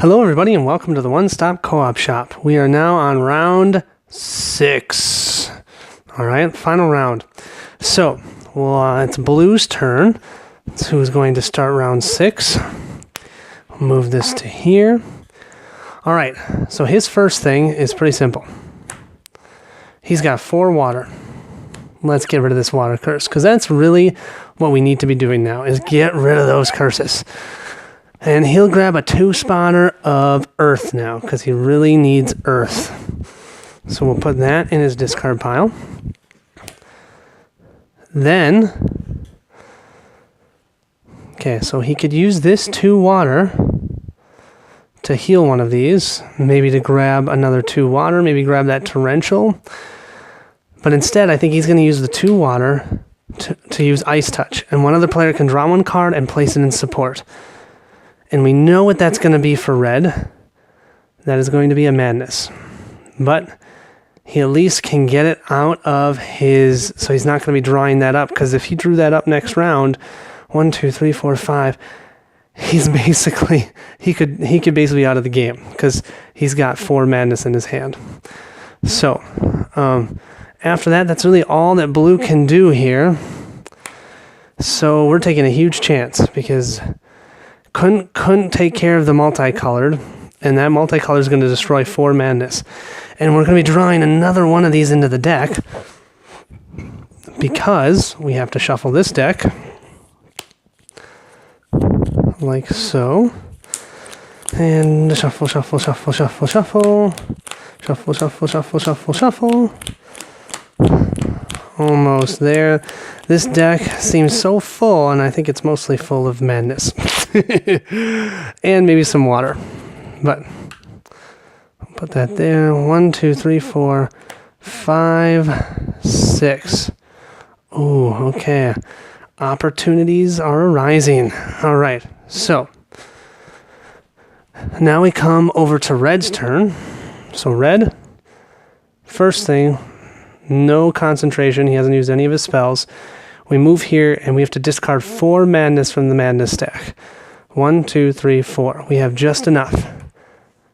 Hello everybody and welcome to the One Stop Co-op Shop. We are now on round 6. Alright, final round. So, it's Blue's turn. That's who's going to start round 6. We'll move this to here. Alright, so his first thing is pretty simple. He's got 4 water. Let's get rid of this water curse, because that's really what we need to be doing now, is get rid of those curses. And he'll grab a 2-spotter of Earth now, because he really needs Earth. So we'll put that in his discard pile. Then, okay, so he could use this 2 water to heal one of these. Maybe to grab another 2 water, maybe grab that torrential. But instead, I think he's going to use the 2 water to use Ice Touch. And one other player can draw 1 card and place it in support. And we know what that's going to be for red. That is going to be a madness. But he at least can get it out of his... So he's not going to be drawing that up. Because if he drew that up next round, 1, 2, 3, 4, 5... He's basically... He could basically be out of the game. Because he's got 4 madness in his hand. So, after that, that's really all that Blue can do here. So we're taking a huge chance. Because... Couldn't take care of the multicolored, and that multicolor is going to destroy 4 madness. And we're going to be drawing another one of these into the deck because we have to shuffle this deck like so. And shuffle, shuffle, shuffle, shuffle, shuffle. Shuffle, shuffle, shuffle, shuffle, shuffle. Almost there. This deck seems so full, and I think it's mostly full of madness. And maybe some water. But I'll put that there. 1, 2, 3, 4, 5, 6. Ooh, okay. Opportunities are arising. All right. So now we come over to Red's turn. So Red, first thing, no concentration. He hasn't used any of his spells. We move here, and we have to discard 4 madness from the madness stack. 1, 2, 3, 4. We have just enough.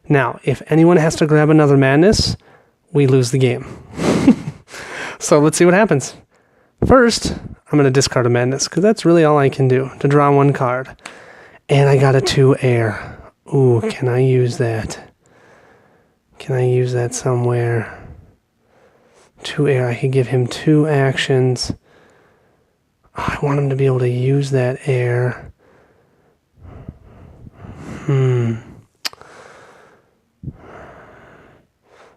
Now, if anyone has to grab another madness, we lose the game. So let's see what happens. First, I'm going to discard a madness, because that's really all I can do, to draw 1 card. And I got a 2 air. Ooh, can I use that? Can I use that somewhere? 2 air, I could give him 2 actions. I want him to be able to use that air.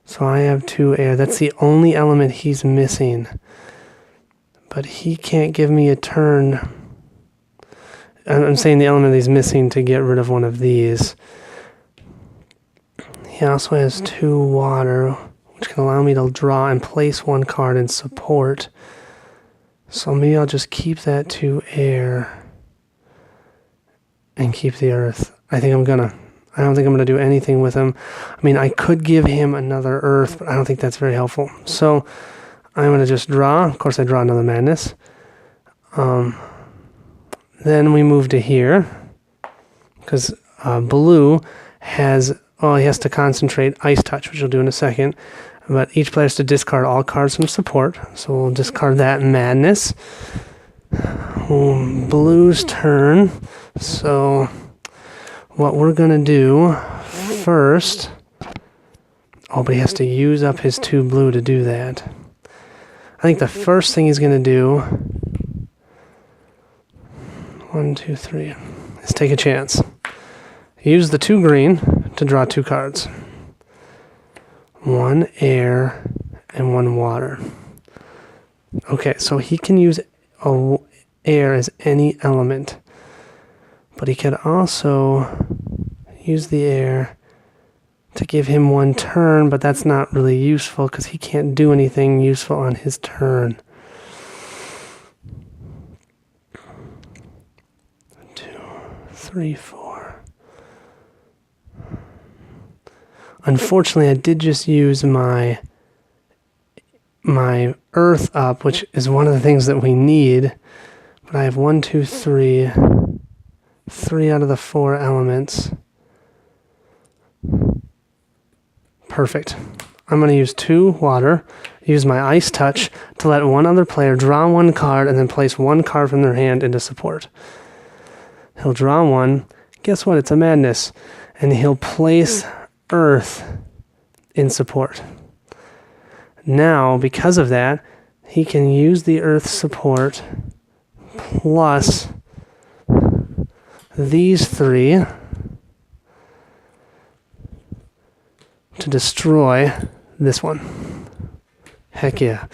So I have 2 air. That's the only element he's missing. But he can't give me a turn. I'm saying the element he's missing to get rid of one of these. He also has 2 water, which can allow me to draw and place 1 card in support. So maybe I'll just keep that 2 air and keep the earth. I don't think I'm gonna do anything with him. I mean, I could give him another earth, but I don't think that's very helpful. So I'm gonna just draw. Of course, I draw another madness. Then we move to here because Blue has. Oh, he has to concentrate Ice Touch, which we'll do in a second. But each player has to discard all cards from support. So we'll discard that madness. Blue's turn. So what we're going to do first... Oh, but he has to use up his 2 blue to do that. I think the first thing he's going to do... 1, 2, 3. Is take a chance. Use the 2 green to draw 2 cards. 1 air and 1 water. Okay, so he can use air as any element. But he could also use the air to give him 1 turn, but that's not really useful because he can't do anything useful on his turn. 2, 3, 4. Unfortunately, I did just use my earth up, which is one of the things that we need. But I have 1, 2, 3 out of the 4 elements. Perfect. I'm going to use 2 water, use my Ice Touch to let one other player draw 1 card and then place 1 card from their hand into support. He'll draw 1. Guess what? It's a Madness. And he'll place Earth in support. Now, because of that, he can use the Earth support plus these 3 to destroy this one. Heck yeah.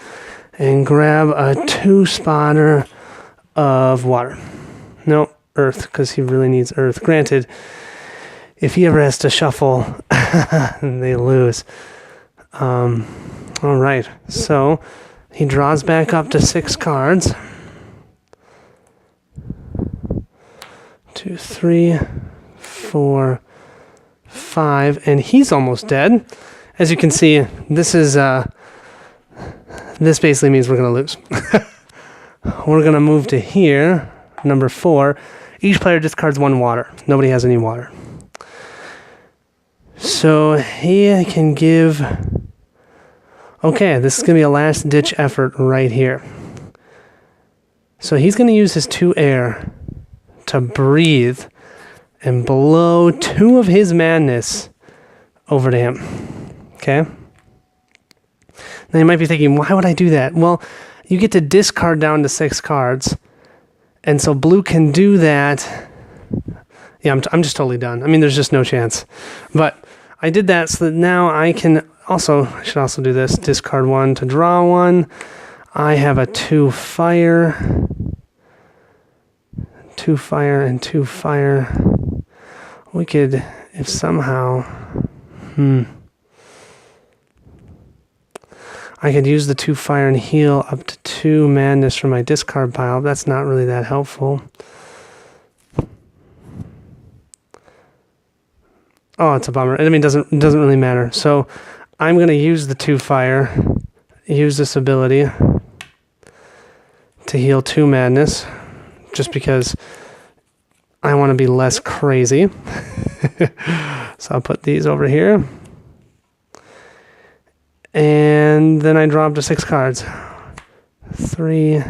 And grab a 2-spotter of water. No, Earth, because he really needs Earth. Granted, if he ever has to shuffle, they lose. All right, so he draws back up to 6 cards. 2, 3, 4, 5, and he's almost dead. As you can see, this basically means we're going to lose. We're going to move to here, number 4. Each player discards 1 water. Nobody has any water. So he can give... Okay, this is going to be a last-ditch effort right here. So he's going to use his 2 air to breathe and blow 2 of his Madness over to him. Okay? Now you might be thinking, why would I do that? Well, you get to discard down to 6 cards, and so blue can do that. Yeah, I'm just totally done. I mean, there's just no chance. But I did that so that now I can also, I should also do this, discard 1 to draw 1. I have a 2 fire. 2 fire and 2 fire. We could, if somehow, I could use the 2 fire and heal up to 2 Madness from my discard pile. That's not really that helpful. Oh, it's a bummer. I mean, it doesn't really matter. So I'm going to use the 2 fire, use this ability to heal 2 Madness, just because I want to be less crazy. So I'll put these over here. And then I draw up to 6 cards. 3,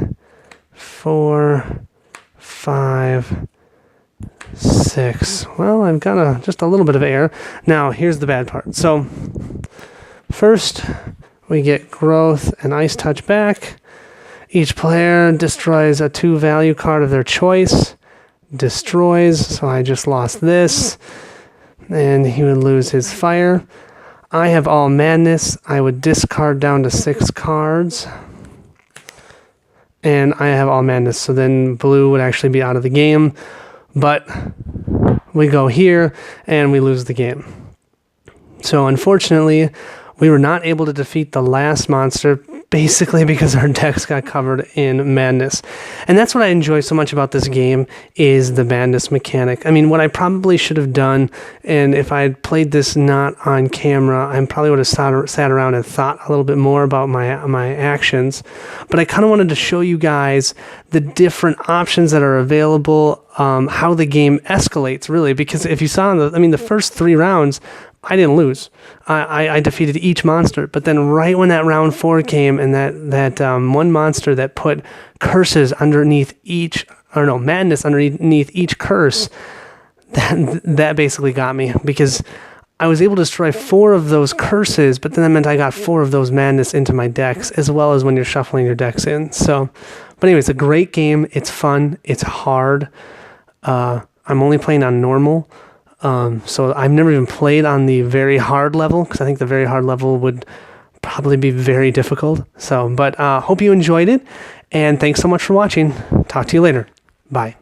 4, 5, 6. Well, I've got just a little bit of air. Now, here's the bad part. So, first, we get growth and Ice Touch back. Each player destroys a 2 value card of their choice. Destroys, so I just lost this. And he would lose his fire. I have all Madness. I would discard down to 6 cards. And I have all Madness, so then blue would actually be out of the game. But we go here, and we lose the game. So unfortunately, we were not able to defeat the last monster, basically because our decks got covered in Madness. And that's what I enjoy so much about this game, is the Madness mechanic. I mean, what I probably should have done, and if I had played this not on camera, I probably would have sat around and thought a little bit more about my actions. But I kind of wanted to show you guys the different options that are available, how the game escalates, really. Because if you saw, the first 3 rounds, I didn't lose. I defeated each monster, but then right when that round 4 came, and that one monster that put curses underneath Madness underneath each curse, that basically got me, because I was able to destroy 4 of those curses, but then that meant I got 4 of those Madness into my decks, as well as when you're shuffling your decks in. So, but anyway, it's a great game. It's fun. It's hard. I'm only playing on normal. So I've never even played on the very hard level, because I think the very hard level would probably be very difficult. So, but hope you enjoyed it, and thanks so much for watching. Talk to you later. Bye.